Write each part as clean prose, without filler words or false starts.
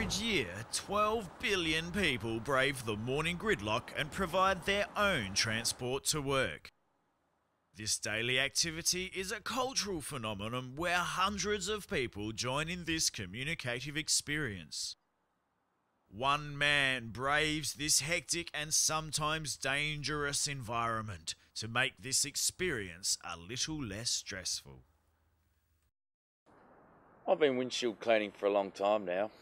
average year, 12 billion people brave the morning gridlock and provide their own transport to work. This daily activity is a cultural phenomenon where hundreds of people join in this communicative experience. One man braves this hectic and sometimes dangerous environment to make this experience a little less stressful. I've been windshield cleaning for a long time now.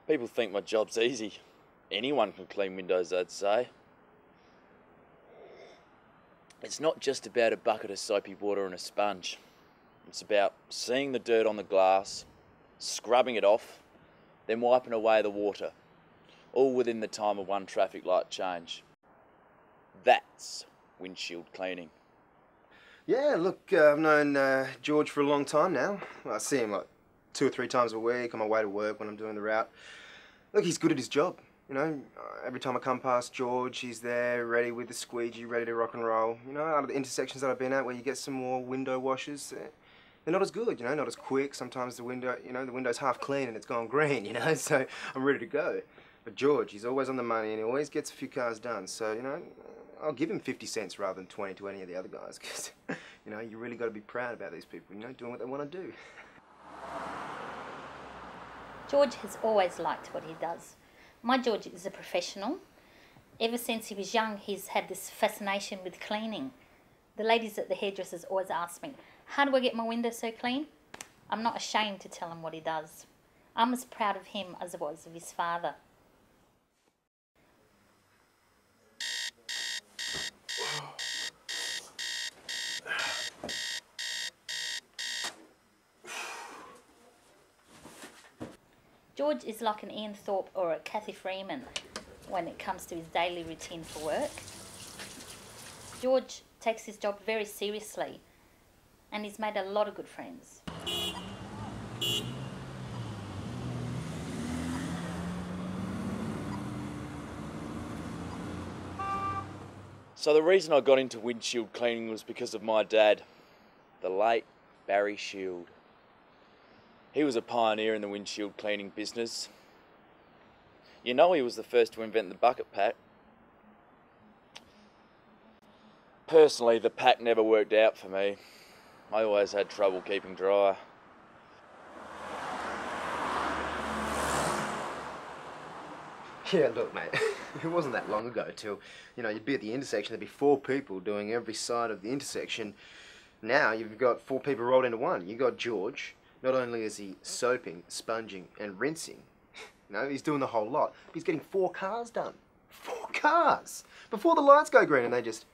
People think my job's easy. Anyone can clean windows, I'd say. It's not just about a bucket of soapy water and a sponge. It's about seeing the dirt on the glass, scrubbing it off, then wiping away the water, all within the time of one traffic light change. That's windshield cleaning. Yeah, look, I've known George for a long time now. I see him like 2 or 3 times a week on my way to work when I'm doing the route. Look, he's good at his job. You know, every time I come past George, he's there, ready with the squeegee, ready to rock and roll. You know, out of the intersections that I've been at where you get some more window washers, they're not as good, you know, not as quick. Sometimes the window, you know, the window's half clean and it's gone green, you know, so I'm ready to go. But George, he's always on the money and he always gets a few cars done. So, you know, I'll give him 50 cents rather than 20 to any of the other guys because, you know, you really got to be proud about these people, you know, doing what they want to do. George has always liked what he does. My George is a professional. Ever since he was young, he's had this fascination with cleaning. The ladies at the hairdressers always ask me, how do I get my window so clean? I'm not ashamed to tell him what he does. I'm as proud of him as I was of his father. George is like an Ian Thorpe or a Kathy Freeman when it comes to his daily routine for work. George takes his job very seriously and he's made a lot of good friends. So the reason I got into windshield cleaning was because of my dad, the late Barry Shield. He was a pioneer in the windshield cleaning business. You know, he was the first to invent the bucket pack. Personally, the pack never worked out for me. I always had trouble keeping dry. Yeah, look, mate, it wasn't that long ago till, you know, you'd be at the intersection, there'd be 4 people doing every side of the intersection. Now you've got 4 people rolled into one. You got George. Not only is he soaping, sponging and rinsing, you know, he's doing the whole lot, but he's getting 4 cars done. 4 cars! Before the lights go green and they just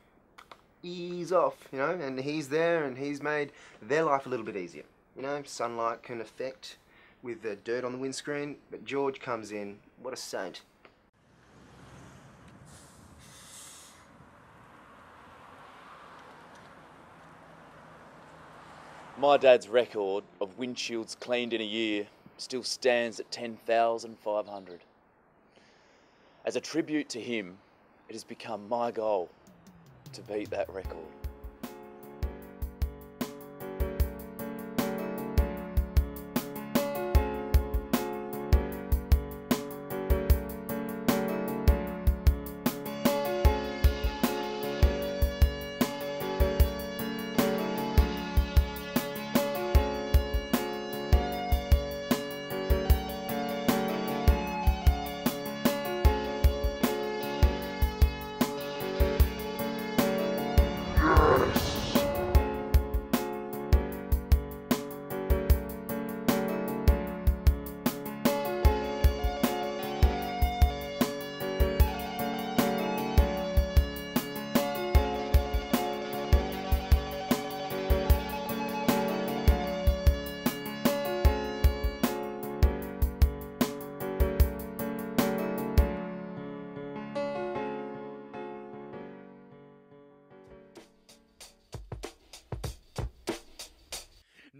ease off, you know, and he's there and he's made their life a little bit easier. You know, sunlight can affect with the dirt on the windscreen, but George comes in, what a saint. My dad's record of windshields cleaned in a year still stands at 10,500. As a tribute to him, it has become my goal to beat that record.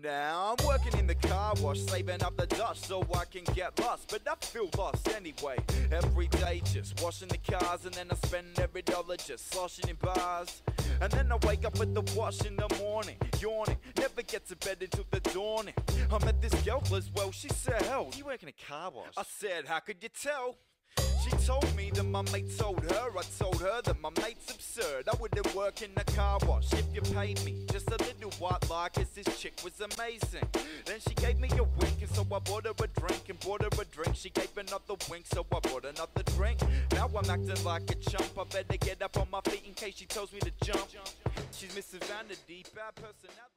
Now I'm working in the car wash, saving up the dust so I can get lost, but I feel lost anyway. Every day just washing the cars and then I spend every dollar just sloshing in bars. And then I wake up with the wash in the morning, yawning, never get to bed until the dawning. I met this girl as well, she said, hell, you work in a car wash? I said, how could you tell? She told me that my mate told her. I told her that my mate's absurd. I wouldn't work in a car wash if you paid me just a little white lie, cause this chick was amazing. Then she gave me a wink, and so I bought her a drink, and bought her a drink. She gave another wink, so I bought another drink. Now I'm acting like a chump. I better get up on my feet in case she tells me to jump. She's Mrs. Vanity, bad personality.